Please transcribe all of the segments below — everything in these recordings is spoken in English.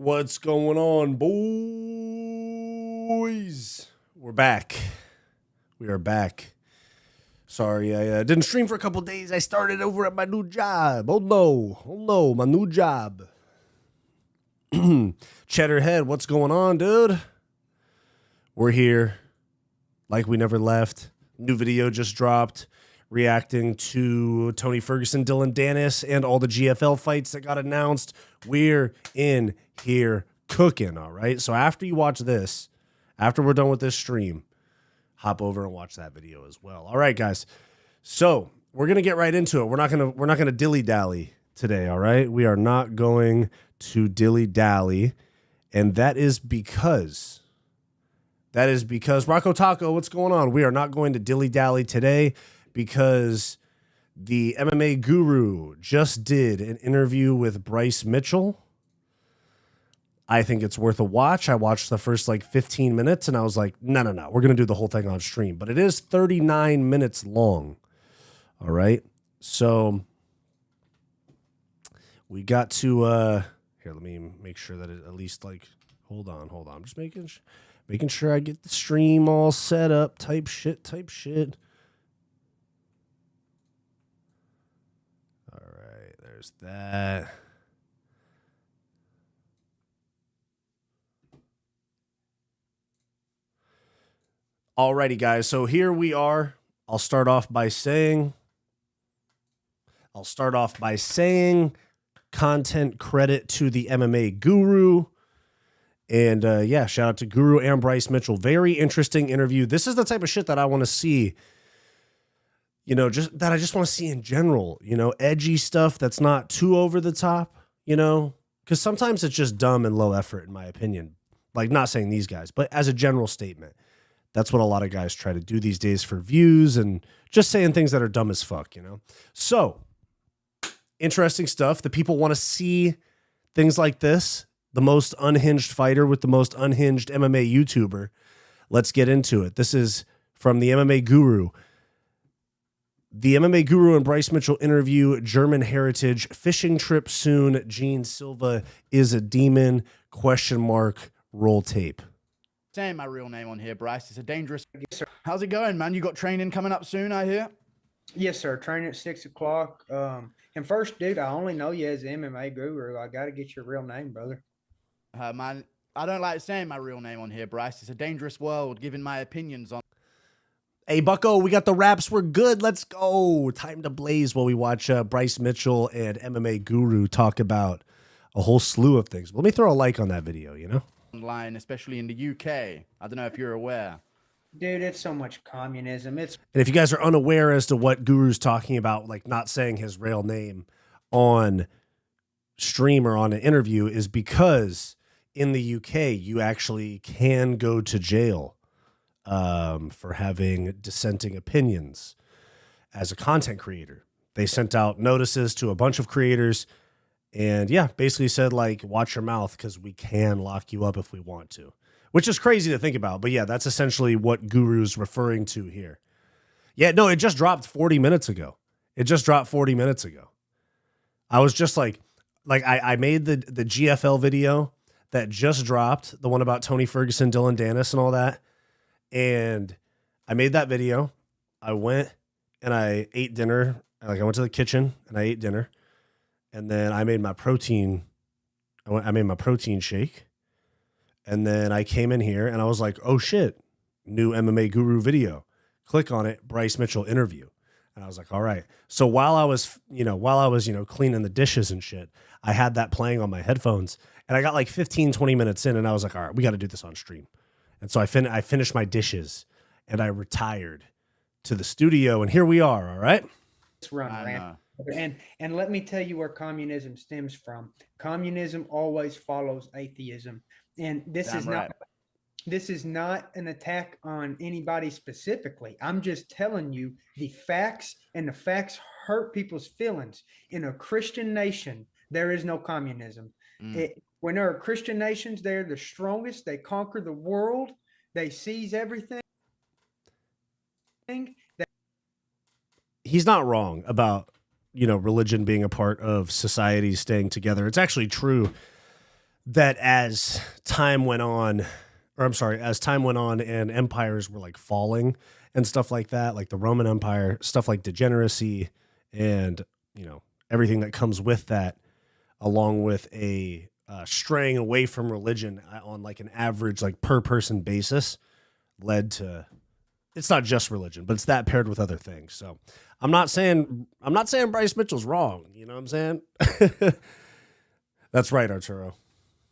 What's going on, boys? We're back. We are back. Sorry, I didn't stream for a couple days. I started over at my new job. Oh no, my new job. Cheddarhead, what's going on, dude? We're here like we never left. New video just dropped reacting to Tony Ferguson, Dylan Dennis, and all the GFL fights that got announced. We're in here cooking, all right? So after you watch this, after we're done with this stream, hop over and watch that video as well. All right, guys. So we're gonna get right into it. We're not gonna dilly-dally today, all right? We are not going to dilly-dally, and that is because Rocco Taco, what's going on? We are not going to dilly-dally today because the MMA Guru just did an interview with Bryce Mitchell. I think it's worth a watch. I watched the first 15 minutes and I was like, no. We're going to do the whole thing on stream. But it is 39 minutes long. All right. So we got to, here, let me make sure that it at least hold on. I'm just making sure I get the stream all set up. Type shit. All right. There's that. Alrighty, guys. So here we are. I'll start off by saying content credit to the MMA Guru. And yeah, shout out to Guru and Bryce Mitchell. Very interesting interview. This is the type of shit that I want to see. I just want to see in general, edgy stuff that's not too over the top, because sometimes it's just dumb and low effort, in my opinion. Not saying these guys, but as a general statement. That's what a lot of guys try to do these days for views and just saying things that are dumb as fuck, So, interesting stuff. The people want to see things like this. The most unhinged fighter with the most unhinged MMA YouTuber. Let's get into it. This is from the MMA Guru. The MMA Guru and Bryce Mitchell interview, German heritage, fishing trip soon, Jean Silva is a demon, ? Roll tape. Saying my real name on here, Bryce. It's a dangerous. Yes, sir. How's it going, man? You got training coming up soon, I hear? Yes, sir. Training at 6 o'clock. And first, dude, I only know you as the MMA Guru. I got to get your real name, brother. Man, I don't like saying my real name on here, Bryce. It's a dangerous world, giving my opinions on. Hey, Bucko, we got the wraps. We're good. Let's go. Time to blaze while we watch Bryce Mitchell and MMA Guru talk about a whole slew of things. Let me throw a like on that video, Online, especially in the UK. I don't know if you're aware. Dude, it's so much communism. And if you guys are unaware as to what Guru's talking about, not saying his real name on stream or on an interview, is because in the UK, you actually can go to jail for having dissenting opinions as a content creator. They sent out notices to a bunch of creators and yeah, basically said watch your mouth because we can lock you up if we want to, which is crazy to think about. But yeah, that's essentially what Guru's referring to here. Yeah, no, it just dropped 40 minutes ago. I was just I made the GFL video that just dropped, the one about Tony Ferguson, Dylan Dennis and all that. And I made that video. I went and I ate dinner. I went to the kitchen and I ate dinner. And then I made my protein. I made my protein shake. And then I came in here and I was like, oh shit, new MMA Guru video. Click on it, Bryce Mitchell interview. And I was like, all right. So while I was cleaning the dishes and shit, I had that playing on my headphones. And I got 15, 20 minutes in and I was like, all right, we got to do this on stream. And so I finished my dishes and I retired to the studio. And here we are, all right? Let's run around. And let me tell you where communism stems from. Communism always follows atheism. And this is not an attack on anybody specifically. I'm just telling you the facts, and the facts hurt people's feelings. In a Christian nation, there is no communism. When there are Christian nations, they're the strongest. They conquer the world. They seize everything. He's not wrong about religion being a part of society staying together. It's actually true that as time went on, or I'm sorry, as time went on and empires were like falling and stuff like that, like the Roman Empire, stuff like degeneracy and, you know, everything that comes with that, along with a straying away from religion on like an average, like per person basis, led to, it's not just religion, but it's that paired with other things. So I'm not saying Bryce Mitchell's wrong. You know what I'm saying? That's right, Arturo.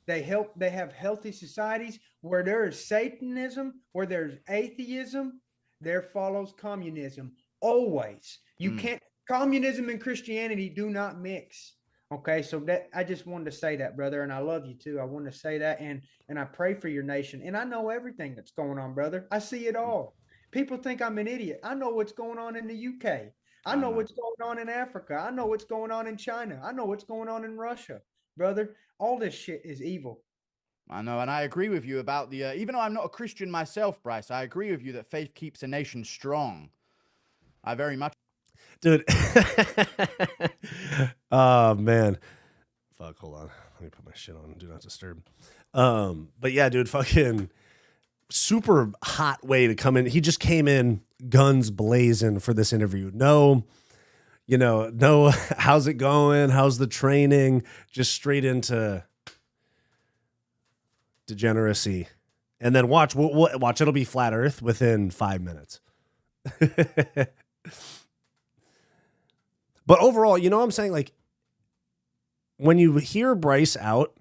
They have healthy societies where there is Satanism, where there's atheism, there follows communism. Always. You can't, communism and Christianity do not mix. Okay, so that I just wanted to say that, brother, and I love you too. I wanted to say that, and I pray for your nation. And I know everything that's going on, brother. I see it all. People think I'm an idiot. I know what's going on in the UK. I know what's going on in Africa. I know what's going on in China. I know what's going on in Russia, brother. All this shit is evil. I know, and I agree with you about the, even though I'm not a Christian myself, Bryce, I agree with you that faith keeps a nation strong. I very much. Dude. Oh, man. Fuck, hold on. Let me put my shit on. Do not disturb. But yeah, dude, fucking super hot way to come in. He just came in guns blazing for this interview. No, how's it going? How's the training? Just straight into degeneracy. And then watch, watch, it'll be flat earth within 5 minutes. But overall, you know what I'm saying? Like, when you hear Bryce out,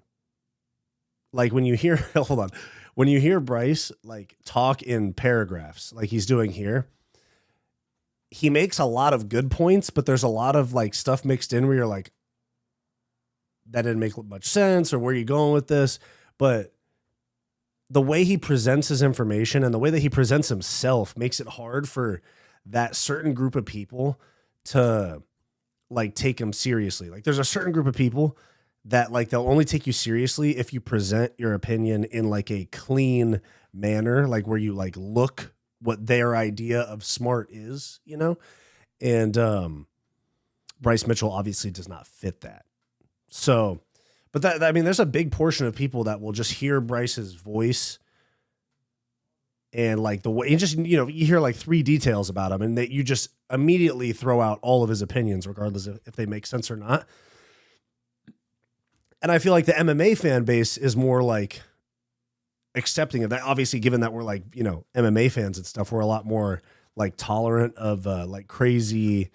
like when you hear, hold on, when you hear Bryce like talk in paragraphs, like he's doing here, he makes a lot of good points, but there's a lot of like stuff mixed in where you're like, that didn't make much sense, or where are you going with this? But the way he presents his information and the way that he presents himself makes it hard for that certain group of people to like take him seriously. Like there's a certain group of people that like, they'll only take you seriously if you present your opinion in like a clean manner, like where you like look what their idea of smart is, you know? And Bryce Mitchell obviously does not fit that. So, but that, I mean, there's a big portion of people that will just hear Bryce's voice and like the way, you just, you know, you hear like 3 details about him and that you just immediately throw out all of his opinions, regardless of if they make sense or not. And I feel like the MMA fan base is more like accepting of that. Obviously, given that we're like, you know, MMA fans and stuff, we're a lot more like tolerant of like crazy,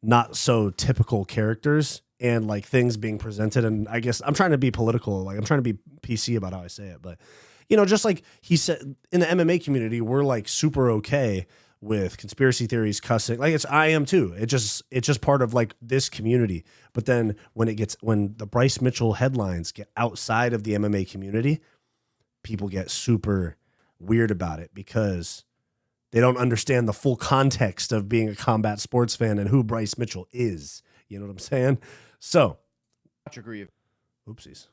not so typical characters and like things being presented. And I guess I'm trying to be political. Like I'm trying to be PC about how I say it, but you know, just like he said in the MMA community, we're like super okay with conspiracy theories, cussing. Like I am too. It's just part of like this community. But then when the Bryce Mitchell headlines get outside of the MMA community, people get super weird about it because they don't understand the full context of being a combat sports fan and who Bryce Mitchell is. You know what I'm saying? So, Much agree. Oopsies.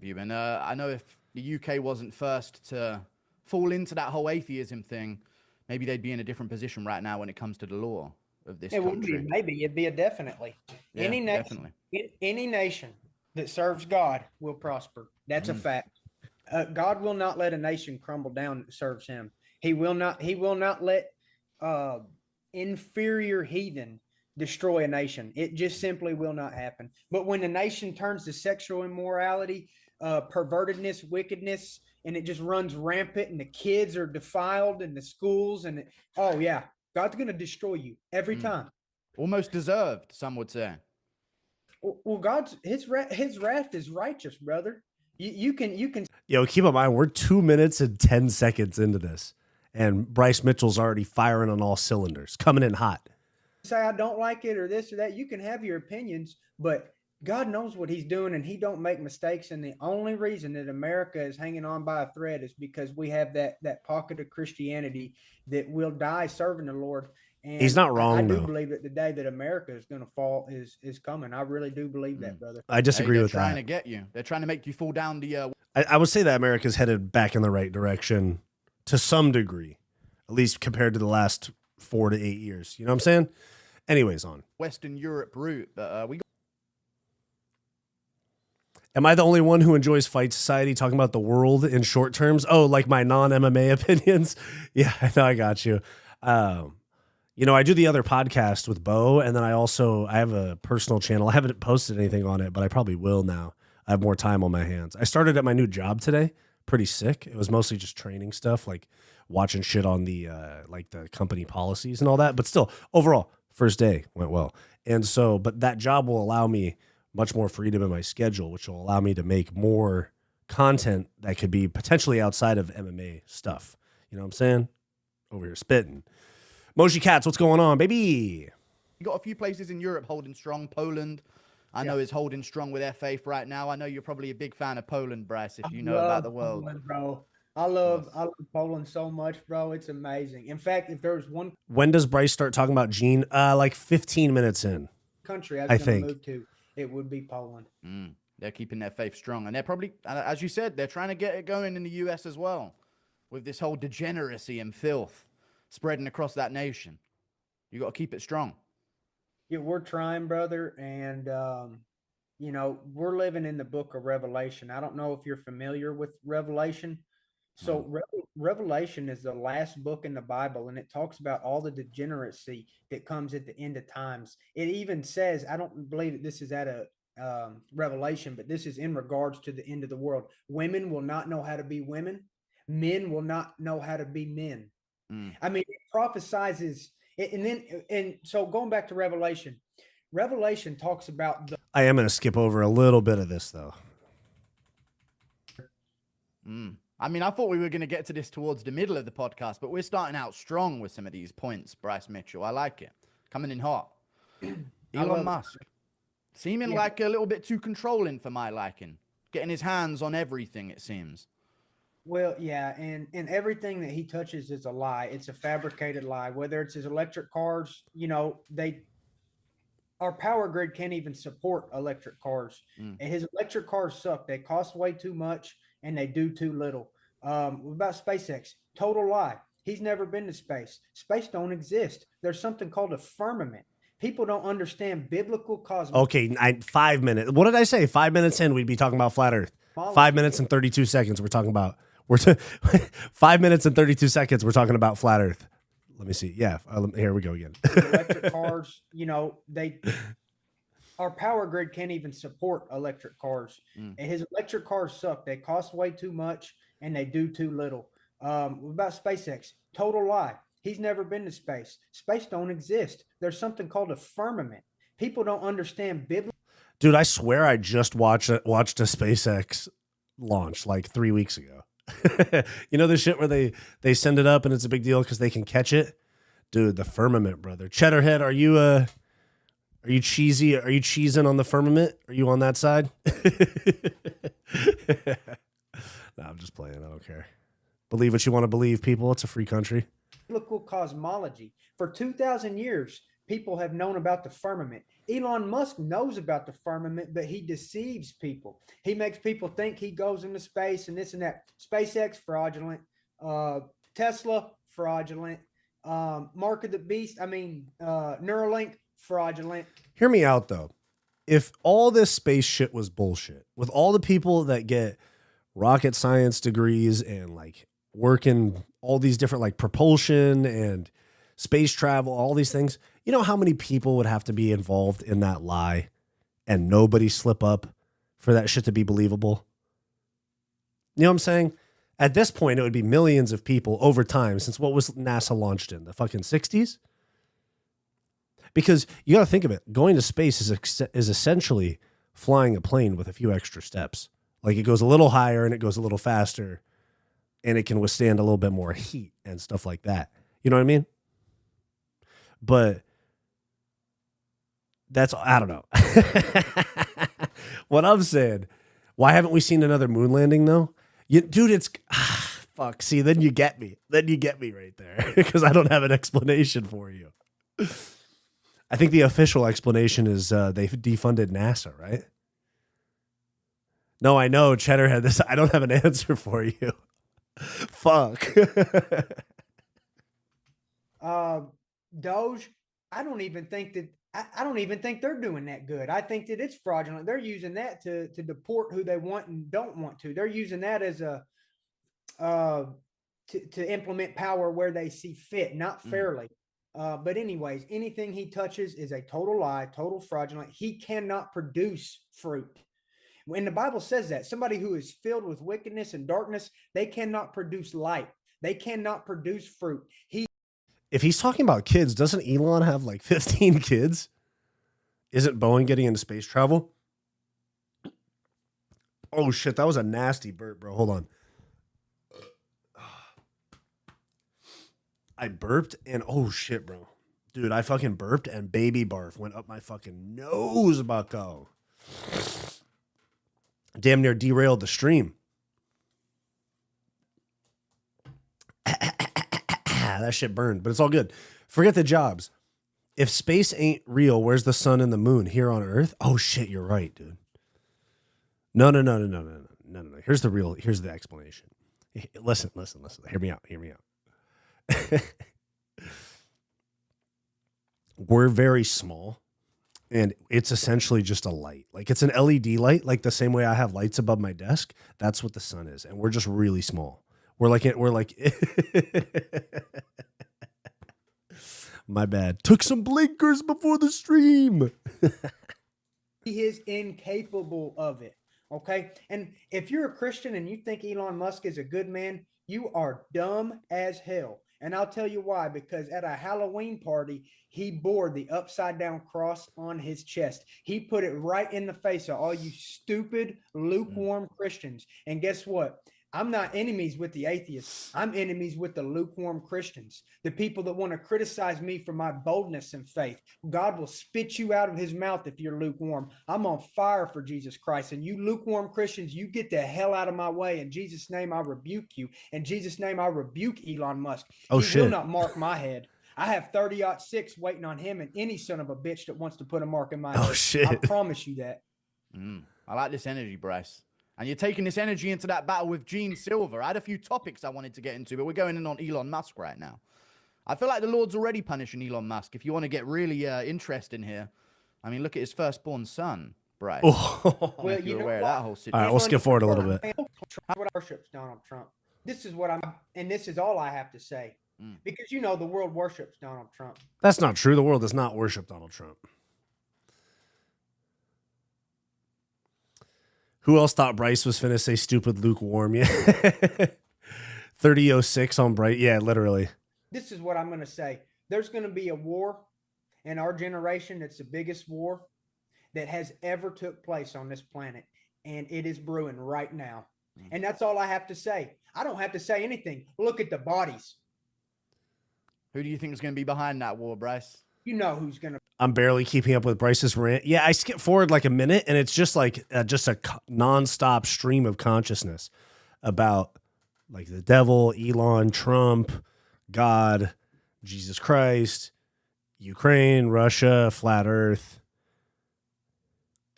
And I know if the UK wasn't first to fall into that whole atheism thing, maybe they'd be in a different position right now when it comes to the law of this country. It would be, maybe it'd be a definitely. Yeah, Any nation, definitely. any nation that serves God will prosper. That's a fact. God will not let a nation crumble down that serves Him. He will not let inferior heathen destroy a nation. It just simply will not happen. But when a nation turns to sexual immorality, pervertedness, wickedness, and it just runs rampant, and the kids are defiled in the schools, and oh yeah, God's going to destroy you every time. Almost deserved, some would say. Well, his wrath is righteous, brother. You can. Yo, keep in mind we're 2 minutes and 10 seconds into this, and Bryce Mitchell's already firing on all cylinders, coming in hot. Say I don't like it or this or that. You can have your opinions, but God knows what He's doing, and He don't make mistakes. And the only reason that America is hanging on by a thread is because we have that pocket of Christianity that will die serving the Lord. And he's not wrong. I do though. believe that the day that America is going to fall is coming. I really do believe that, brother. I disagree with that. They're trying to get you. They're trying to make you fall down the. I would say that America's headed back in the right direction to some degree, at least compared to the last 4 to 8 years. You know what I'm saying? Anyways, on Western Europe route. Am I the only one who enjoys Fight Society talking about the world in short terms? Oh, like my non-MMA opinions? Yeah, I know, I got you. You know, I do the other podcast with Bo, and then I have a personal channel. I haven't posted anything on it, but I probably will now. I have more time on my hands. I started at my new job today. Pretty sick. It was mostly just training stuff, like watching shit on the like the company policies and all that. But still, overall, first day went well. And so, but that job will allow me much more freedom in my schedule, which will allow me to make more content that could be potentially outside of MMA stuff. You know what I'm saying? Over here spitting. Moshi Cats, what's going on, baby? You got a few places in Europe holding strong. Poland, I know, is holding strong with F8 right now. I know you're probably a big fan of Poland, Bryce, if you know about the world. Poland, bro. I love Poland so much, bro. It's amazing. In fact, if there was one When does Bryce start talking about Jean? Like 15 minutes in. country I was going to move to, it would be Poland. They're keeping their faith strong. And they're probably, as you said, they're trying to get it going in the US as well, with this whole degeneracy and filth spreading across that nation. You got to keep it strong. Yeah, we're trying, brother. And, you know, we're living in the book of Revelation. I don't know if you're familiar with Revelation. So Revelation is the last book in the Bible, and it talks about all the degeneracy that comes at the end of times. It even says, I don't believe that this is at a Revelation, but this is in regards to the end of the world. Women will not know how to be women. Men will not know how to be men. I mean, it prophesizes, and so going back to Revelation, Revelation talks about I am going to skip over a little bit of this, though. I mean, I thought we were going to get to this towards the middle of the podcast, but we're starting out strong with some of these points, Bryce Mitchell. I like it. Coming in hot. Elon Musk. Seeming like a little bit too controlling for my liking. Getting his hands on everything, it seems. Well, yeah, and everything that he touches is a lie. It's a fabricated lie. Whether it's his electric cars, you know, our power grid can't even support electric cars. And his electric cars suck. They cost way too much and they do too little. About SpaceX, total lie. He's never been to space. Space don't exist. There's something called a firmament. People don't understand biblical cosmology. Okay, 5 minutes. What did I say? 5 minutes in, we'd be talking about flat Earth. 5 minutes and 32 seconds. We're talking about 5 minutes and 32 seconds. We're talking about flat Earth. Let me see. Yeah, here we go again. Electric cars, you know, our power grid can't even support electric cars. And his electric cars suck. They cost way too much and they do too little. About SpaceX, total lie. He's never been to space. Space don't exist. There's something called a firmament. People don't understand biblical. Dude, I swear I just watched a SpaceX launch like 3 weeks ago. You know the shit where they send it up and it's a big deal because they can catch it? Dude, the firmament, brother. Cheddarhead, are you cheesy? Are you cheesing on the firmament? Are you on that side? No, I'm just playing. I don't care. Believe what you want to believe, people. It's a free country. Biblical cosmology. For 2,000 years, people have known about the firmament. Elon Musk knows about the firmament, but he deceives people. He makes people think he goes into space and this and that. SpaceX, fraudulent. Tesla, fraudulent. Mark of the Beast, Neuralink, fraudulent. Hear me out, though. If all this space shit was bullshit, with all the people that get rocket science degrees and like working all these different like propulsion and space travel, all these things, you know how many people would have to be involved in that lie and nobody slip up for that shit to be believable? You know what I'm saying? At this point, it would be millions of people over time, since what was NASA launched in? The fucking 60s? Because you got to think of it. Going to space is essentially flying a plane with a few extra steps. Like it goes a little higher and it goes a little faster and it can withstand a little bit more heat and stuff like that. You know what I mean? But I don't know. What I'm saying, why haven't we seen another moon landing though? Dude, it's fuck. See, then you get me. Then you get me right there because I don't have an explanation for you. I think the official explanation is they defunded NASA, right? No, I know, Cheddarhead. This I don't have an answer for you. Fuck. Doge, I don't even think that I don't even think they're doing that good. I think that it's fraudulent. They're using that to deport who they want and don't want to. They're using that as a to implement power where they see fit, not fairly. But anyways, anything he touches is a total lie, total fraudulent. He cannot produce fruit. When the Bible says that, somebody who is filled with wickedness and darkness, they cannot produce light. They cannot produce fruit. If he's talking about kids, doesn't Elon have like 15 kids? Isn't Boeing getting into space travel? Oh shit, that was a nasty burp, bro. Hold on. I burped and oh shit, bro. Dude, I fucking burped and baby barf went up my fucking nose, bucko. Damn near derailed the stream. That shit burned, but it's all good. Forget the jobs. If space ain't real, where's the sun and the moon? Here on Earth? Oh shit, you're right, dude. No. Here's the explanation. Listen. Hear me out. We're very small, and it's essentially just a light. Like it's an LED light, like the same way I have lights above my desk. That's what the sun is, and we're just really small. We're like my bad. Took some blinkers before the stream. He is incapable of it. Okay. And if you're a Christian and you think Elon Musk is a good man, you are dumb as hell. And I'll tell you why, because at a Halloween party, he bore the upside down cross on his chest. He put it right in the face of all you stupid, lukewarm Christians. And guess what? I'm not enemies with the atheists. I'm enemies with the lukewarm Christians, the people that want to criticize me for my boldness and faith. God will spit you out of his mouth if you're lukewarm. I'm on fire for Jesus Christ. And you lukewarm Christians, you get the hell out of my way. In Jesus' name, I rebuke you. In Jesus' name, I rebuke Elon Musk. Oh, he will not mark my head. I have 30-06 waiting on him and any son of a bitch that wants to put a mark in my head. Shit. I promise you that. I like this energy, Bryce. And you're taking this energy into that battle with Jean Silva. I had a few topics I wanted to get into, but we're going in on Elon Musk right now. I feel like the Lord's already punishing Elon Musk. If you want to get really interesting here, I mean, look at his firstborn son, Bryce. Oh. Well, you're aware of that whole situation. All right, we'll skip forward a little bit. I worship Donald Trump. This is and this is all I have to say. Because the world worships Donald Trump. That's not true. The world does not worship Donald Trump. Who else thought Bryce was finna say stupid lukewarm? Yeah. 30-06 on Bryce. Yeah, literally. This is what I'm going to say. There's going to be a war in our generation that's the biggest war that has ever took place on this planet. And it is brewing right now. And that's all I have to say. I don't have to say anything. Look at the bodies. Who do you think is going to be behind that war, Bryce? You know who's going to. I'm barely keeping up with Bryce's rant. Yeah, I skipped forward like a minute, and it's just like just a nonstop stream of consciousness about like the devil, Elon, Trump, God, Jesus Christ, Ukraine, Russia, flat Earth.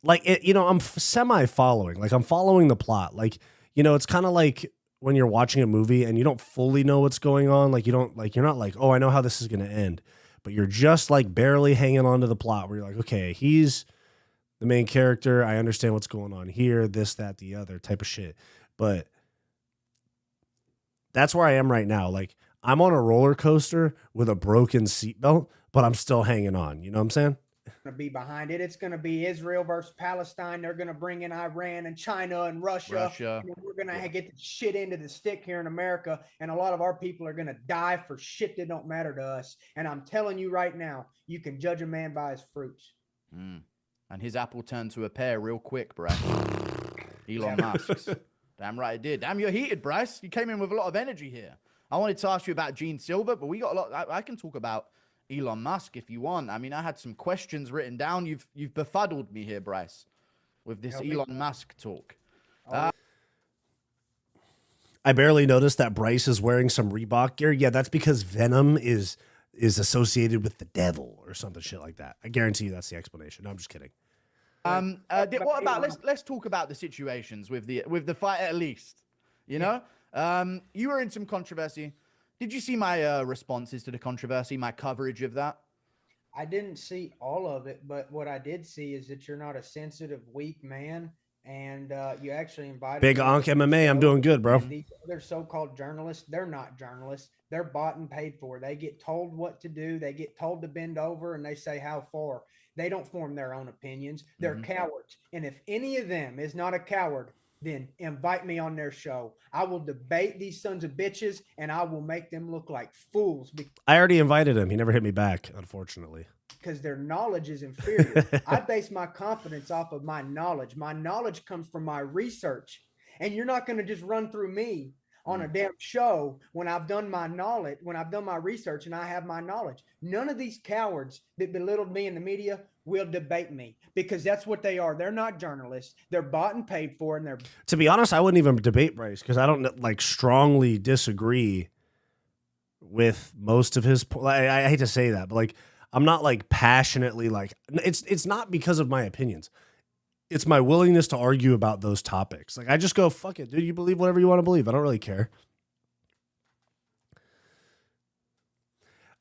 Like I'm semi-following. Like I'm following the plot. Like it's kind of like when you're watching a movie and you don't fully know what's going on. Like you're not like, oh, I know how this is going to end. But you're just like barely hanging on to the plot where you're like, okay, he's the main character. I understand what's going on here, this, that, the other type of shit. But that's where I am right now. Like I'm on a roller coaster with a broken seatbelt, but I'm still hanging on. You know what I'm saying? To be behind it. It's going to be Israel versus Palestine. They're going to bring in Iran and China and Russia. And we're going to get the shit into the stick here in America. And a lot of our people are going to die for shit that don't matter to us. And I'm telling you right now, you can judge a man by his fruits. And his apple turned to a pear real quick, Bryce. Elon Musk's. Damn right it did. Damn, you're heated, Bryce. You came in with a lot of energy here. I wanted to ask you about Jean Silva, but we got a lot. I can talk about Elon Musk if you want. I mean, I had some questions written down. You've befuddled me here, Bryce, with this Elon Musk talk. I barely noticed that Bryce is wearing some Reebok gear. Yeah, that's because Venom is associated with the devil or something shit like that. I guarantee you that's the explanation. No, I'm just kidding. What about let's talk about the situations with the fight at least. You know, you were in some controversy. Did you see my responses to the controversy, my coverage of that? I didn't see all of it, but what I did see is that you're not a sensitive, weak man, and you actually invited Big me Onk to the MMA. I'm show. doing good, bro. And these other so-called journalists, they're not journalists. They're bought and paid for. They get told what to do. They get told to bend over, and they say how far. They don't form their own opinions. They're cowards. And if any of them is not a coward, then invite me on their show. I will debate these sons of bitches, and I will make them look like fools. I already invited him. He never hit me back, unfortunately. Because their knowledge is inferior. I base my confidence off of my knowledge. My knowledge comes from my research. And you're not going to just run through me on a damn show when I've done my knowledge, when I've done my research and I have my knowledge. None of these cowards that belittled me in the media will debate me, because that's what they are. They're not journalists. They're bought and paid for, and they're. To be honest, I wouldn't even debate Bryce, because I don't like strongly disagree with most of his. I hate to say that, but like I'm not like passionately like it's not because of my opinions. It's my willingness to argue about those topics. Like I just go, fuck it, dude. You believe whatever you want to believe. I don't really care.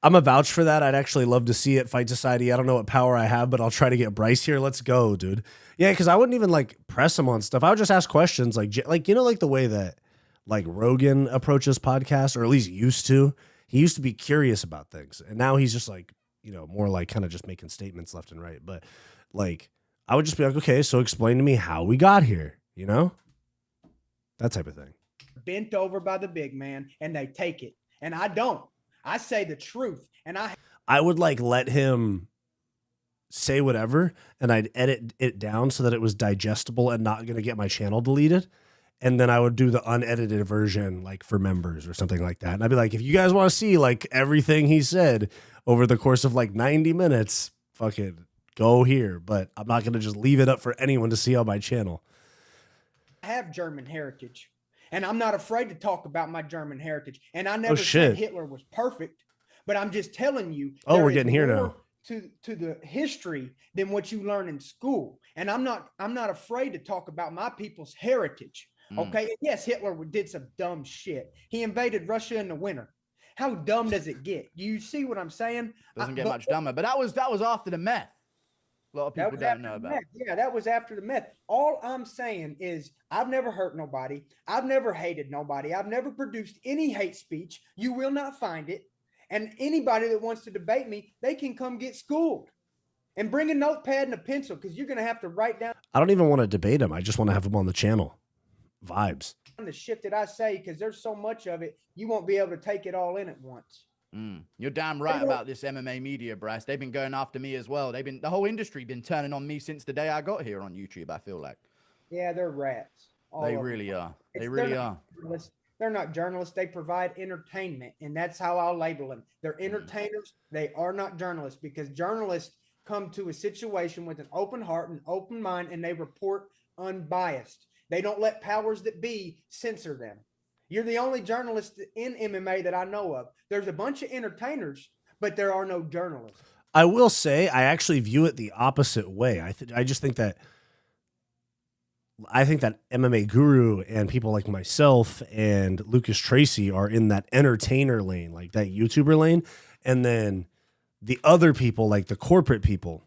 I'm a vouch for that. I'd actually love to see it. Fight Society. I don't know what power I have, but I'll try to get Bryce here. Let's go, dude. Yeah, because I wouldn't even like press him on stuff. I would just ask questions, like you know, like the way that like Rogan approaches podcasts, or at least used to. He used to be curious about things, and now he's just like, you know, more like kind of just making statements left and right. But like, I would just be like, okay, so explain to me how we got here, you know, that type of thing. Bent over by the big man, and they take it, and I don't. I say the truth, and I would like let him say whatever, and I'd edit it down so that it was digestible and not going to get my channel deleted. And then I would do the unedited version, like for members or something like that. And I'd be like, if you guys want to see like everything he said over the course of like 90 minutes, fucking go here. But I'm not going to just leave it up for anyone to see on my channel. I have German heritage, and I'm not afraid to talk about my German heritage. And I never said Hitler was perfect, but I'm just telling you. Oh, we're getting here now. To the history than what you learn in school. And I'm not afraid to talk about my people's heritage. Okay. Yes, Hitler did some dumb shit. He invaded Russia in the winter. How dumb does it get? You see what I'm saying? Doesn't get much dumber. But that was after the meth. A lot of people don't know about. Yeah, that was after the meth. All I'm saying is I've never hurt nobody. I've never hated nobody. I've never produced any hate speech. You will not find it. And anybody that wants to debate me, they can come get schooled and bring a notepad and a pencil, because you're going to have to write down. I don't even want to debate him. I just want to have him on the channel. Vibes. The shit that I say, because there's so much of it, you won't be able to take it all in at once. You're damn right about this MMA media, Bryce. They've been going after me as well. The whole industry been turning on me since the day I got here on YouTube, I feel like. Yeah, they're rats. They really are. They really are. They're not journalists. They provide entertainment, and that's how I'll label them. They're entertainers. They are not journalists, because journalists come to a situation with an open heart and open mind, and they report unbiased. They don't let powers that be censor them. You're the only journalist in MMA that I know of. There's a bunch of entertainers, but there are no journalists. I will say I actually view it the opposite way. I just think that MMA Guru and people like myself and Lucas Tracy are in that entertainer lane, like that YouTuber lane. And then the other people, like the corporate people,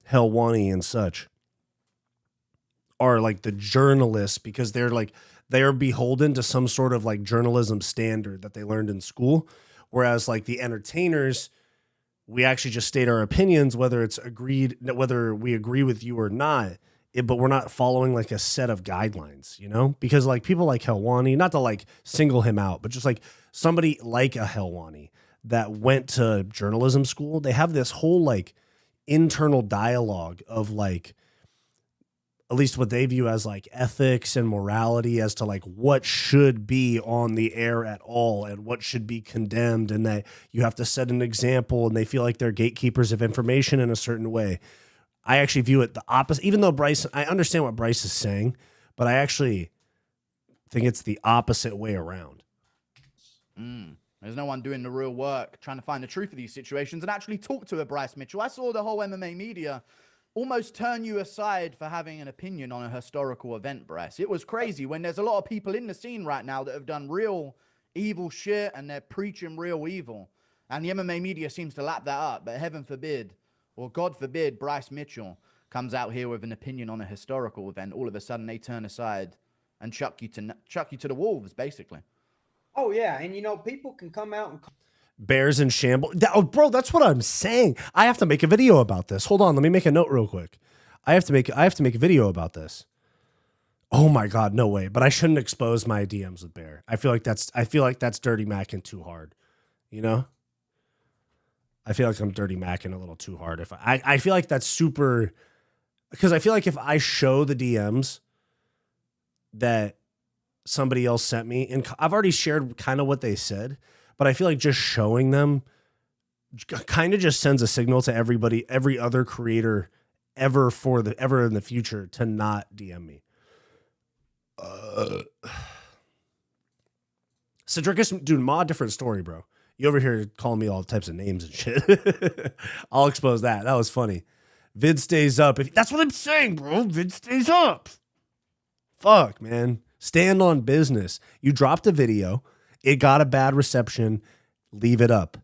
Helwani and such, are like the journalists, because they're beholden to some sort of like journalism standard that they learned in school. Whereas like the entertainers, we actually just state our opinions, whether we agree with you or not. But we're not following like a set of guidelines, you know, because like people like Helwani, not to like single him out, but just like somebody like a Helwani that went to journalism school, they have this whole like internal dialogue of like, at least what they view as like ethics and morality as to like what should be on the air at all and what should be condemned. And that you have to set an example, and they feel like they're gatekeepers of information in a certain way. I actually view it the opposite, even though I understand what Bryce is saying, but I actually think it's the opposite way around. There's no one doing the real work, trying to find the truth of these situations and actually talk to a Bryce Mitchell. I saw the whole MMA media almost turn you aside for having an opinion on a historical event, Bryce. It was crazy when there's a lot of people in the scene right now that have done real evil shit and they're preaching real evil. And the MMA media seems to lap that up. But heaven forbid, or God forbid, Bryce Mitchell comes out here with an opinion on a historical event. All of a sudden, they turn aside and chuck you to the wolves, basically. Oh yeah, and people can come out and Bears in shambles. Oh, bro, that's what I'm saying. I have to make a video about this. Hold on, let me make a note real quick. I have to make a video about this. Oh my God, no way. But I shouldn't expose my DMs with Bear. I feel like that's dirty macking too hard. You know? I feel like I'm dirty macking a little too hard. If I feel like that's super, because I feel like if I show the DMs that somebody else sent me, and I've already shared kind of what they said, but I feel like just showing them kind of just sends a signal to everybody, every other creator ever in the future to not DM me. Cedricus, dude, Ma, different story, bro. You over here calling me all types of names and shit. I'll expose that. That was funny. Vid stays up. That's what I'm saying, bro. Vid stays up. Fuck, man. Stand on business. You dropped a video. It got a bad reception. Leave it up.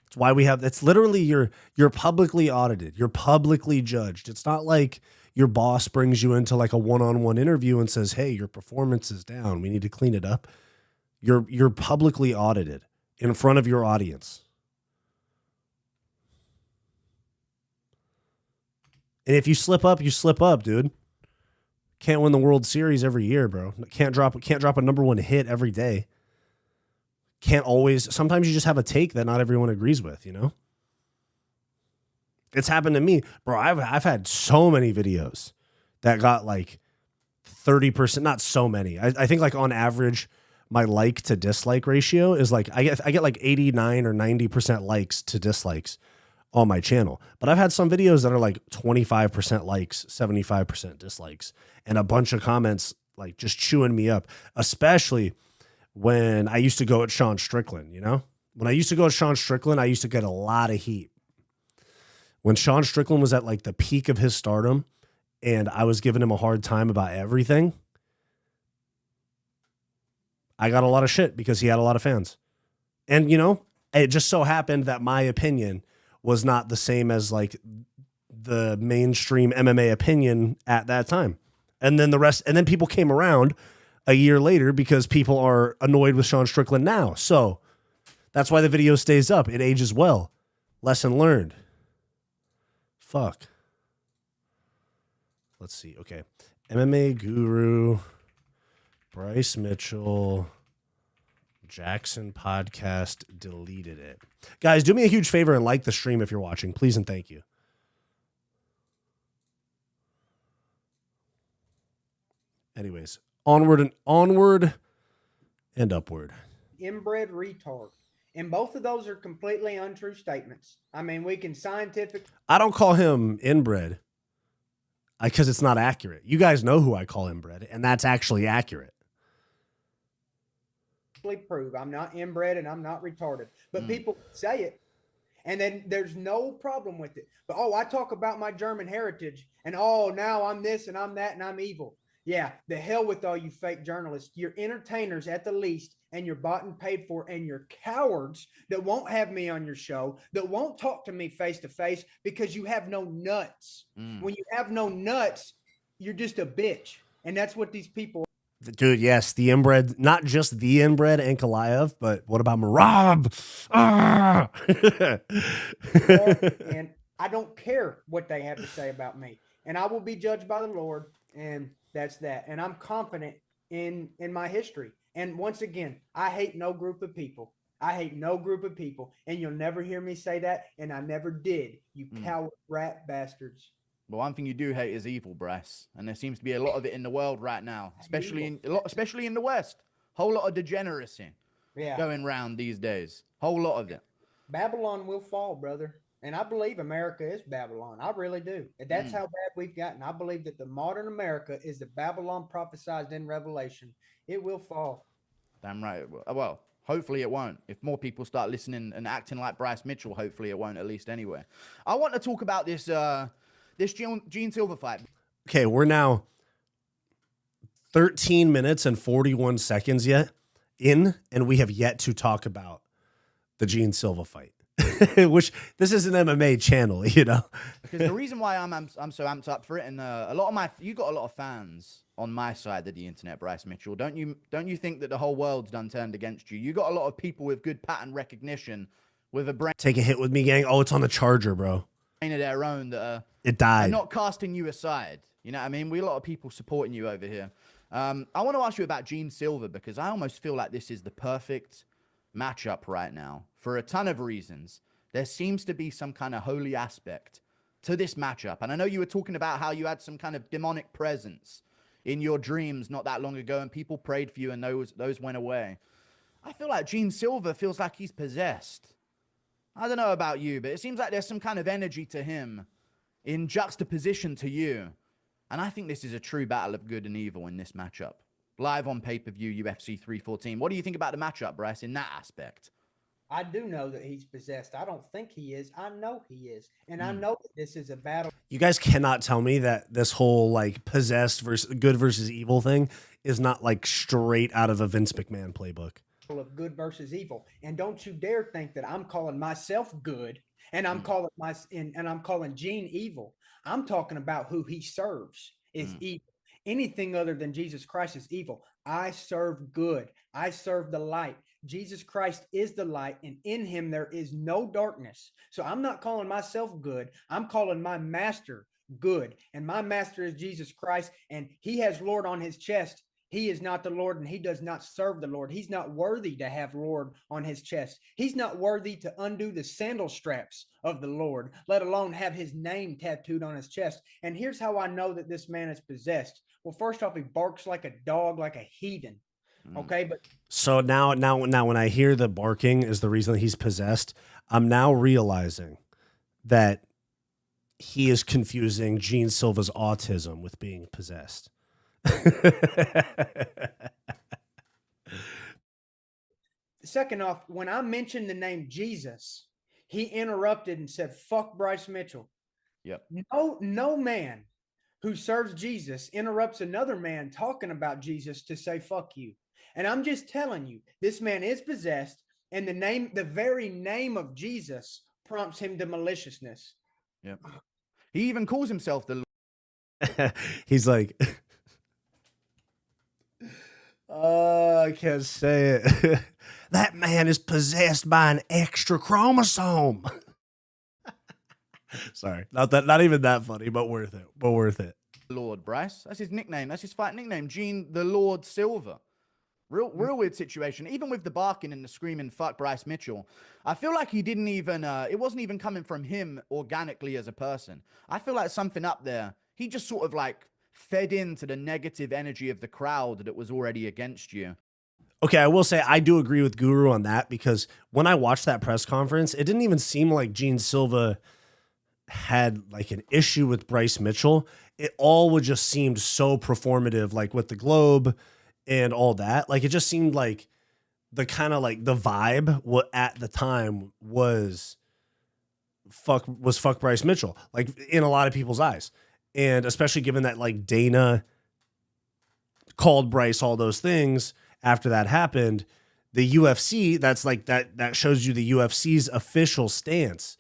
That's why we have, that's literally you're publicly audited. You're publicly judged. It's not like your boss brings you into like a one-on-one interview and says, hey, your performance is down. We need to clean it up. You're publicly audited in front of your audience. And if you slip up, you slip up, dude. Can't win the World Series every year, bro. Can't drop a #1 hit every day. Can't always. Sometimes you just have a take that not everyone agrees with, you know? It's happened to me, bro. I've had so many videos that got like 30%, not so many. I think like on average, my like to dislike ratio is like, I get like 89 or 90% likes to dislikes on my channel. But I've had some videos that are like 25% likes, 75% dislikes, and a bunch of comments like just chewing me up, especially when I used to go at Sean Strickland, you know? When I used to go at Sean Strickland, I used to get a lot of heat. When Sean Strickland was at like the peak of his stardom and I was giving him a hard time about everything, I got a lot of shit because he had a lot of fans. And, you know, it just so happened that my opinion was not the same as like the mainstream MMA opinion at that time. And then and then people came around a year later because people are annoyed with Sean Strickland now. So that's why the video stays up. It ages well. Lesson learned. Fuck. Let's see. Okay. MMA Guru, Bryce Mitchell, Jackson podcast deleted it. Guys, do me a huge favor and like the stream if you're watching, please and thank you. Anyways, onward and upward. Inbred retard. And both of those are completely untrue statements. I mean, we can I don't call him inbred because it's not accurate. You guys know who I call inbred, and that's actually accurate. Prove I'm not inbred and I'm not retarded, but people say it, and then there's no problem with it. But I talk about my German heritage, and now I'm this and I'm that and I'm evil. Yeah, the hell with all you fake journalists. You're entertainers at the least, and you're bought and paid for, and you're cowards that won't have me on your show, that won't talk to me face to face because you have no nuts. When you have no nuts, you're just a bitch, and that's what these people. Dude, yes, the inbred, not just the inbred Ankalaev, but what about Marab? And I don't care what they have to say about me, and I will be judged by the Lord, and that's that. And I'm confident in my history. And once again, I hate no group of people. I hate no group of people, and you'll never hear me say that, and I never did, you coward rat bastards. But one thing you do hate is evil, Bryce, and there seems to be a lot of it in the world right now, especially in the West. Whole lot of degeneracy going round these days. Whole lot of it. Babylon will fall, brother, and I believe America is Babylon. I really do. And that's how bad we've gotten. I believe that the modern America is the Babylon prophesied in Revelation. It will fall. Damn right. Well, hopefully it won't. If more people start listening and acting like Bryce Mitchell, hopefully it won't, at least anyway. I want to talk about this Jean Silva fight. Okay, we're now 13 minutes and 41 seconds yet in, and we have yet to talk about the Jean Silva fight, which this is an MMA channel, you know. Because the reason why I'm so amped up for it, and a lot of you got a lot of fans on my side of the internet, Bryce Mitchell. Don't you think that the whole world's done turned against you? You got a lot of people with good pattern recognition, with a brain. Take a hit with me, gang. Oh, it's on the charger, bro. Of their own that it died. Are not casting you aside. You know what I mean? We a lot of people supporting you over here. I want to ask you about Jean Silva, because I almost feel like this is the perfect matchup right now for a ton of reasons. There seems to be some kind of holy aspect to this matchup. And I know you were talking about how you had some kind of demonic presence in your dreams not that long ago, and people prayed for you and those went away. I feel like Jean Silva feels like he's possessed. I don't know about you, but it seems like there's some kind of energy to him in juxtaposition to you. And I think this is a true battle of good and evil in this matchup. Live on pay-per-view, UFC 314. What do you think about the matchup, Bryce, in that aspect? I do know that he's possessed. I don't think he is. I know he is. And I know that this is a battle. You guys cannot tell me that this whole like possessed versus good versus evil thing is not like straight out of a Vince McMahon playbook. Of good versus evil. And don't you dare think that I'm calling myself good and I'm calling I'm calling Gene evil. I'm talking about who he serves is evil. Anything other than Jesus Christ is evil. I serve good. I serve the light. Jesus Christ is the light, and in him there is no darkness. So I'm not calling myself good. I'm calling my master good. And my master is Jesus Christ, and he has Lord on his chest. He is not the Lord, and he does not serve the Lord. He's not worthy to have Lord on his chest. He's not worthy to undo the sandal straps of the Lord, let alone have his name tattooed on his chest. And here's how I know that this man is possessed. Well, first off, he barks like a dog, like a heathen. Okay, but so now when I hear the barking is the reason that he's possessed, I'm now realizing that he is confusing Jean Silva's autism with being possessed. Second off, when I mentioned the name Jesus, he interrupted and said, "Fuck Bryce Mitchell." Yep. No man who serves Jesus interrupts another man talking about Jesus to say "fuck you." And I'm just telling you, this man is possessed, and the very name of Jesus prompts him to maliciousness. Yep. He even calls himself the Lord. He's like, I can't say it. That man is possessed by an extra chromosome. Sorry, not even that funny, but worth it. Lord Bryce. That's his nickname. That's his fight nickname. Jean the Lord Silva. Real weird situation. Even with the barking and the screaming, "Fuck Bryce Mitchell," I feel like he didn't even, it wasn't even coming from him organically as a person. I feel like something up there, he just sort of like fed into the negative energy of the crowd that was already against you. Okay, I will say I do agree with Guru on that, because when I watched that press conference, it didn't even seem like Jean Silva had like an issue with Bryce Mitchell. It all would just seemed so performative, like with the Globe and all that. Like it just seemed like the kind of like the vibe at the time was fuck Bryce Mitchell, like in a lot of people's eyes. And especially given that like Dana called Bryce all those things after that happened, the UFC, that's like that shows you the UFC's official stance.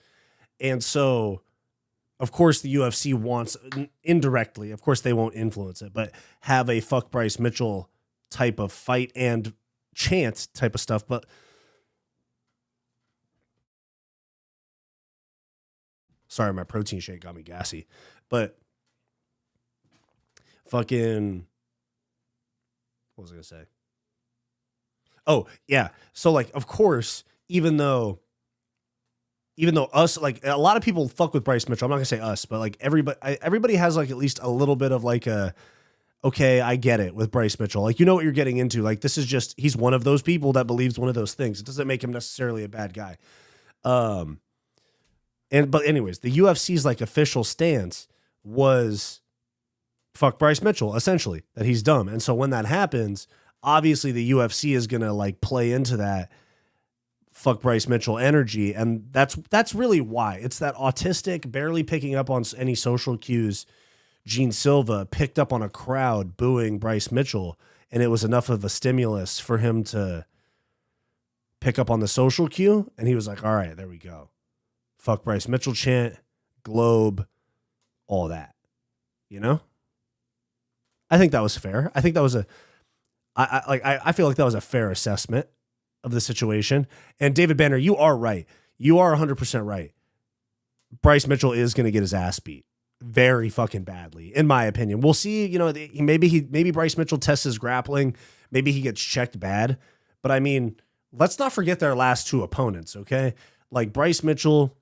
And so of course the UFC wants indirectly, of course they won't influence it, but have a fuck Bryce Mitchell type of fight and chant type of stuff. But sorry, my protein shake got me gassy, but fucking, what was I gonna say? Oh yeah. So like, of course, even though us, like a lot of people fuck with Bryce Mitchell, I'm not gonna say us, but like everybody has like at least a little bit of like a, okay, I get it with Bryce Mitchell. Like, you know what you're getting into. Like, this is just, he's one of those people that believes one of those things. It doesn't make him necessarily a bad guy. But anyways, the UFC's like official stance was fuck Bryce Mitchell, essentially, that he's dumb. And so when that happens, obviously the UFC is going to like play into that fuck Bryce Mitchell energy. And that's really why. It's that autistic, barely picking up on any social cues Jean Silva picked up on a crowd booing Bryce Mitchell, and it was enough of a stimulus for him to pick up on the social cue, and he was like, all right, there we go. Fuck Bryce Mitchell chant, globe, all that. You know? I think that was fair. I think that was I feel like that was a fair assessment of the situation. And David Banner, you are right. You are 100% right. Bryce Mitchell is going to get his ass beat very fucking badly, in my opinion. We'll see. You know, maybe Bryce Mitchell tests his grappling. Maybe he gets checked bad. But I mean, let's not forget their last two opponents, okay? Like Bryce Mitchell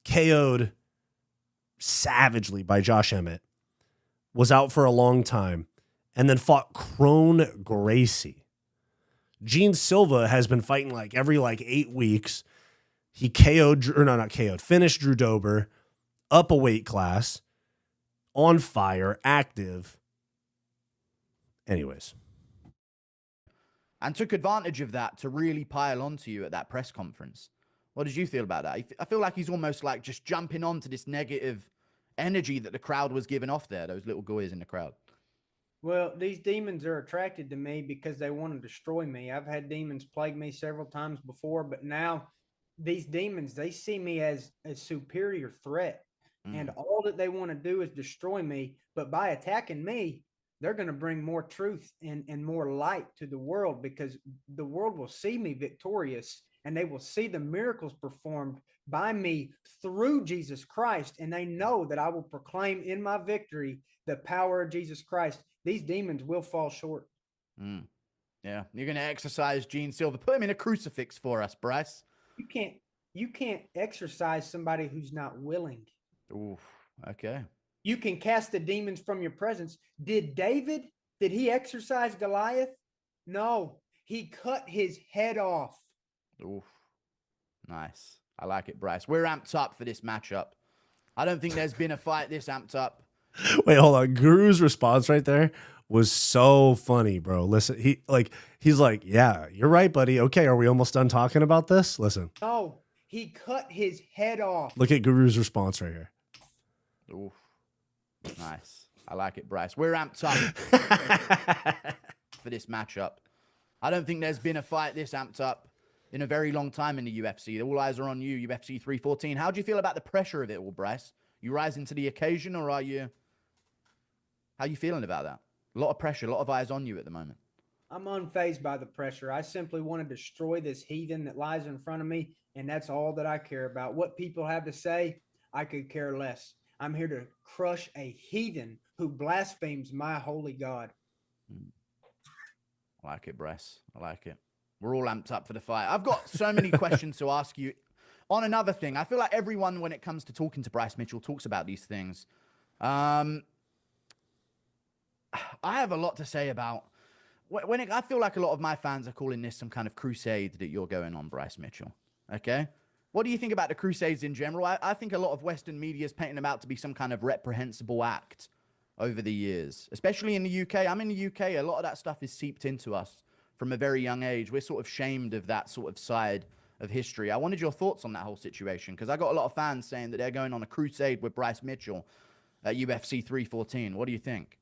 KO'd savagely by Josh Emmett, was out for a long time, and then fought Crone Gracie. Jean Silva has been fighting like every 8 weeks. He finished Drew Dober, up a weight class, on fire, active. Anyways. And took advantage of that to really pile onto you at that press conference. What did you feel about that? I feel like he's almost like just jumping onto this negative energy that the crowd was giving off there, those little goys in the crowd. Well, these demons are attracted to me because they want to destroy me. I've had demons plague me several times before, but now these demons, they see me as a superior threat. And all that they want to do is destroy me. But by attacking me, they're going to bring more truth and more light to the world, because the world will see me victorious, and they will see the miracles performed by me through Jesus Christ. And they know that I will proclaim in my victory the power of Jesus Christ. These demons will fall short. Yeah, you're going to exercise Jean Silva. Put him in a crucifix for us, Bryce. You can't exercise somebody who's not willing. Ooh, okay. You can cast the demons from your presence. Did he exercise Goliath? No, he cut his head off. Oof. Nice. I like it, Bryce. We're amped up for this matchup. I don't think there's been a fight this amped up. Wait, hold on. Guru's response right there was so funny, bro. Listen, he's like, yeah, you're right, buddy. Okay, are we almost done talking about this? Listen. No, he cut his head off. Look at Guru's response right here. Oof. Nice. I like it, Bryce. We're amped up for this matchup. I don't think there's been a fight this amped up in a very long time in the UFC. All eyes are on you, UFC 314. How do you feel about the pressure of it all, Bryce? You rising to the occasion, or how you feeling about that? A lot of pressure, a lot of eyes on you at the moment. I'm unfazed by the pressure. I simply want to destroy this heathen that lies in front of me, and that's all that I care about. What people have to say, I could care less. I'm here to crush a heathen who blasphemes my holy God. I like it, Bryce. I like it. We're all amped up for the fight. I've got so many questions to ask you. On another thing, I feel like everyone, when it comes to talking to Bryce Mitchell, talks about these things. I have a lot to say about I feel like a lot of my fans are calling this some kind of crusade that you're going on, Bryce Mitchell. Okay? What do you think about the crusades in general? I think a lot of Western media is painting them out to be some kind of reprehensible act over the years, especially in the UK. I'm in the UK. A lot of that stuff is seeped into us from a very young age. We're sort of shamed of that sort of side of history. I wanted your thoughts on that whole situation, because I got a lot of fans saying that they're going on a crusade with Bryce Mitchell at UFC 314. What do you think?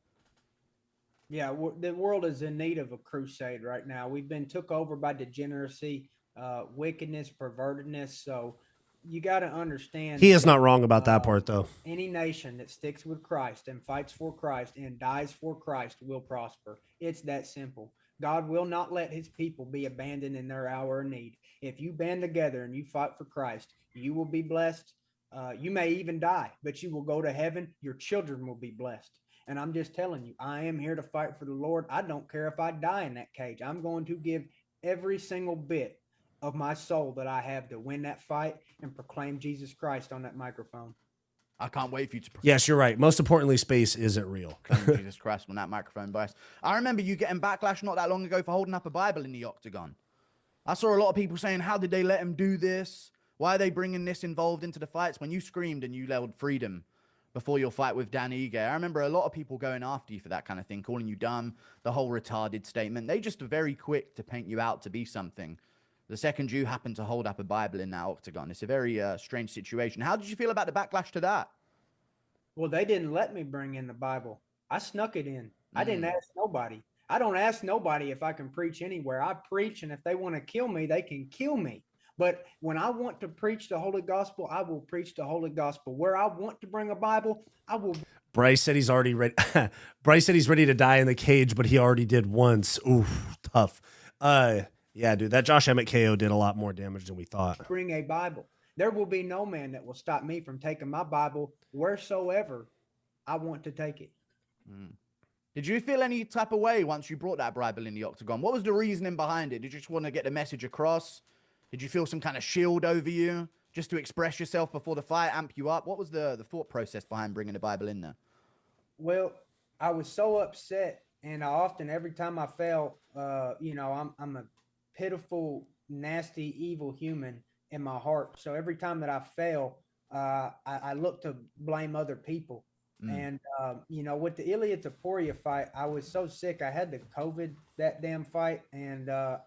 Yeah, the world is in need of a crusade right now. We've been took over by degeneracy, wickedness, pervertedness. So you got to understand. He is not wrong about that part, though. Any nation that sticks with Christ and fights for Christ and dies for Christ will prosper. It's that simple. God will not let his people be abandoned in their hour of need. If you band together and you fight for Christ, you will be blessed. You may even die, but you will go to heaven. Your children will be blessed. And I'm just telling you, I am here to fight for the Lord. I don't care if I die in that cage. I'm going to give every single bit of my soul that I have to win that fight and proclaim Jesus Christ on that microphone. I can't wait for you to. Yes, you're right. Most importantly, space isn't real. Jesus Christ on that microphone, Bryce. I remember you getting backlash not that long ago for holding up a Bible in the octagon. I saw a lot of people saying, how did they let him do this? Why are they bringing this involved into the fights? When you screamed and you yelled freedom before your fight with Dan Ige, I remember a lot of people going after you for that kind of thing, calling you dumb, the whole retarded statement. They just are very quick to paint you out to be something. The second you happen to hold up a Bible in that octagon, it's a very strange situation. How did you feel about the backlash to that? Well, they didn't let me bring in the Bible. I snuck it in. I didn't ask nobody. I don't ask nobody if I can preach anywhere. I preach, and if they want to kill me, they can kill me. But when I want to preach the holy gospel, I will preach the holy gospel. Where I want to bring a Bible, I will. Bryce said he's already ready. Bryce said he's ready to die in the cage, but he already did once. Oof, tough. Yeah, dude, that Josh Emmett KO did a lot more damage than we thought. Bring a Bible. There will be no man that will stop me from taking my Bible wheresoever I want to take it. Did you feel any type of way once you brought that Bible in the octagon? What was the reasoning behind it? Did you just want to get the message across? Did you feel some kind of shield over you just to express yourself before the fight, amp you up? What was the thought process behind bringing the Bible in there? Well, I was so upset, and every time I fell, I'm a pitiful, nasty, evil human in my heart. So every time that I fail, I look to blame other people. And, with the Ilia Topuria fight, I was so sick. I had the COVID that damn fight. And I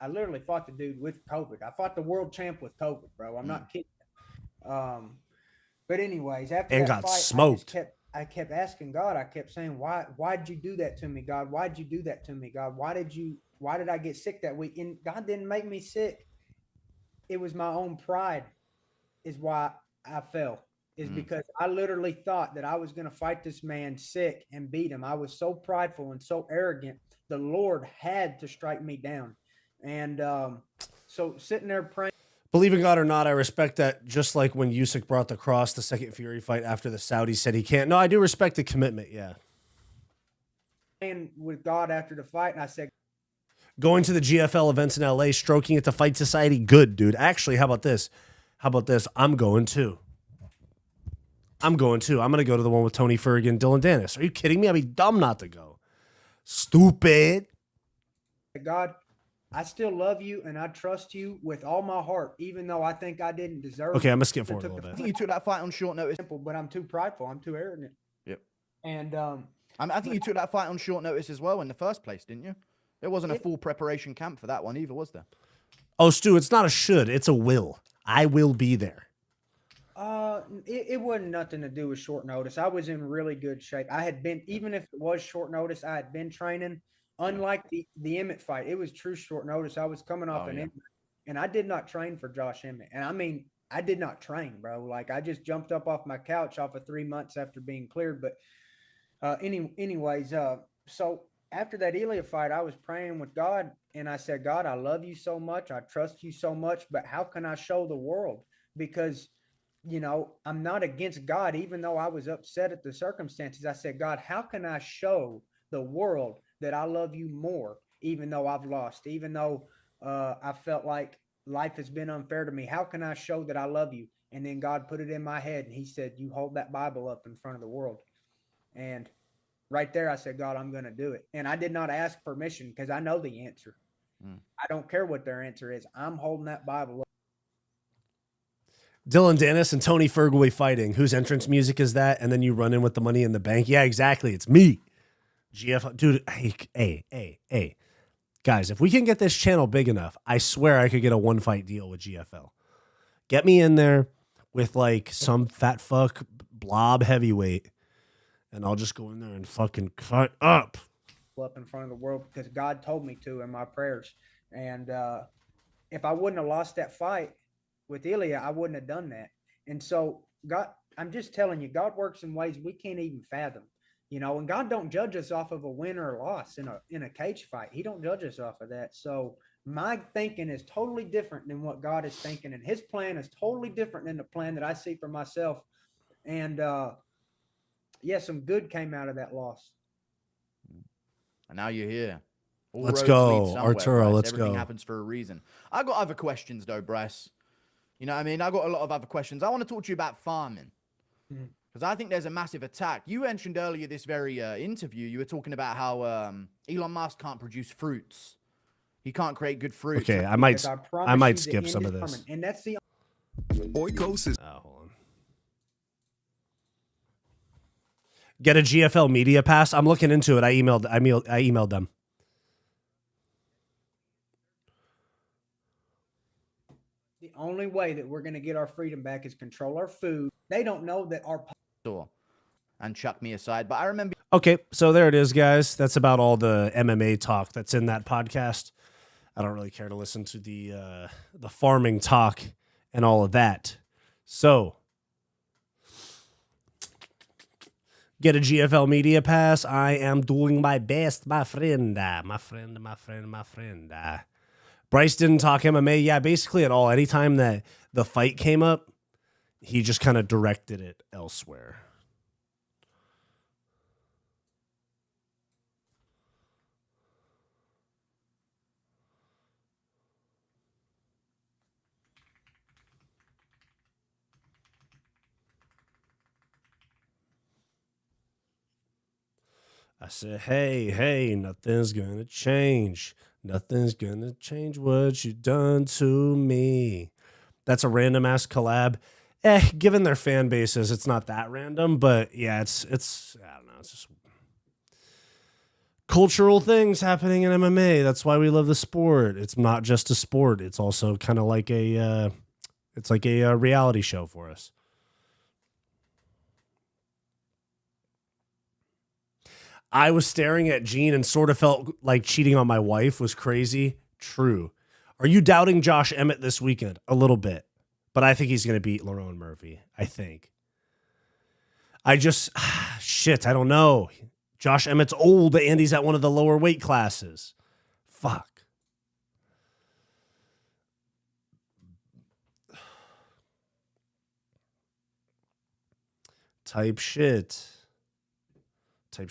literally fought the dude with COVID. I fought the world champ with COVID, bro. I'm not kidding. But anyways, after and that got fight, smoked. I kept asking God. I kept saying, why'd you do that to me, God? Why'd you do that to me, God? Why did I get sick that week? And God didn't make me sick. It was my own pride is why I fell. Is because I literally thought that I was going to fight this man sick and beat him. I was so prideful and so arrogant. The Lord had to strike me down. And so sitting there praying. Believe in God or not, I respect that. Just like when Usyk brought the cross, the second Fury fight after the Saudis said he can't. No, I do respect the commitment. Yeah. And with God after the fight, and I said, going to the GFL events in LA, stroking at the Fight Society. Good, dude. Actually, how about this? I'm going too. I'm going to go to the one with Tony Ferg and Dylan Dennis. Are you kidding me? I'd be dumb not to go. Stupid. God, I still love you and I trust you with all my heart, even though I think I didn't deserve it. Okay, I'm going to skip forward a little bit. I think you took that fight on short notice. But I'm too prideful. I'm too arrogant. Yep. And I think you took that fight on short notice as well in the first place, didn't you? There wasn't a full preparation camp for that one either, was there? Oh, Stu, it's not a should. It's a will. I will be there. It wasn't nothing to do with short notice. I was in really good shape. I had been, even if it was short notice, I had been training. Unlike the Emmett fight, it was true short notice. I was coming off an injury, and I did not train for Josh Emmett. And I mean, I did not train, bro. Like I just jumped up off my couch off of 3 months after being cleared. But anyways, so after that Ilia fight, I was praying with God, and I said, God, I love you so much. I trust you so much, but how can I show the world? Because I'm not against God, even though I was upset at the circumstances. I said, God, how can I show the world that I love you more, even though I've lost, even though I felt like life has been unfair to me? How can I show that I love you? And then God put it in my head, and he said, you hold that Bible up in front of the world. And right there, I said, God, I'm going to do it. And I did not ask permission because I know the answer. I don't care what their answer is. I'm holding that Bible up. Dylan Dennis and Tony Ferg will be fighting. Whose entrance music is that? And then you run in with the Money in the Bank. Yeah, exactly. It's me. GFL. Dude, hey. Guys, if we can get this channel big enough, I swear I could get a one-fight deal with GFL. Get me in there with like some fat fuck blob heavyweight, and I'll just go in there and fucking cut up in front of the world because God told me to in my prayers. And if I wouldn't have lost that fight with Ilia, I wouldn't have done that. And so God, I'm just telling you, God works in ways we can't even fathom, and God don't judge us off of a win or a loss in a cage fight. He don't judge us off of that. So my thinking is totally different than what God is thinking. And his plan is totally different than the plan that I see for myself. And some good came out of that loss. And now you're here. Let's go, Arturo. Let's go. Everything happens for a reason. I got other questions though, Bryce. You know what I mean? I got a lot of other questions. I want to talk to you about farming because I think there's a massive attack. You mentioned earlier this very interview, you were talking about how Elon Musk can't produce fruits. He can't create good fruits. Okay, I might skip some of this. And that's the Oikos is. Hold on. Get a GFL media pass. I'm looking into it. I emailed them. The only way that we're going to get our freedom back is control our food. They don't know that our and chuck me aside. But I remember. Okay, so there it is, guys. That's about all the MMA talk that's in that podcast. I don't really care to listen to the farming talk and all of that. So get a GFL Media Pass. I am doing my best, my friend. My friend. Bryce didn't talk MMA. Yeah, basically at all. Anytime that the fight came up, he just kind of directed it elsewhere. I said, hey, nothing's going to change. Nothing's going to change what you've done to me. That's a random ass collab. Given their fan bases, it's not that random, but yeah, it's I don't know, it's just cultural things happening in MMA. That's why we love the sport. It's not just a sport. It's also kind of like a reality show for us. I was staring at Jean and sort of felt like cheating on my wife was crazy. True. Are you doubting Josh Emmett this weekend? A little bit. But I think he's going to beat Lerone Murphy. I think. I don't know. Josh Emmett's old and he's at one of the lower weight classes. Fuck. Type shit. I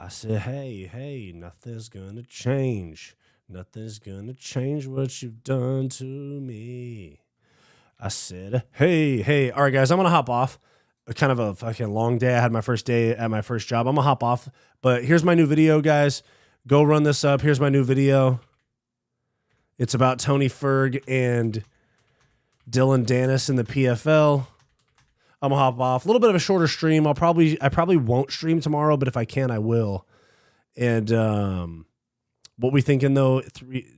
said, hey, nothing's gonna change. Nothing's gonna change what you've done to me. I said, hey. All right, guys, I'm gonna hop off. Kind of a fucking long day. I had my first day at my first job. I'm gonna hop off. But here's my new video, guys. Go run this up. Here's my new video. It's about Tony Ferg and Dylan Dennis in the PFL. I'm gonna hop off. A little bit of a shorter stream. I probably won't stream tomorrow, but if I can, I will. And what we thinking though?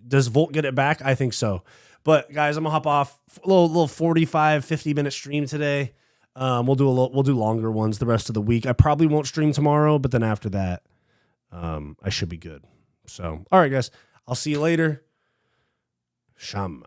Does Volt get it back? I think so. But guys, I'm gonna hop off. A little 45, 50-minute stream today. We'll do longer ones the rest of the week. I probably won't stream tomorrow, but then after that, I should be good. So, all right, guys. I'll see you later. Shama.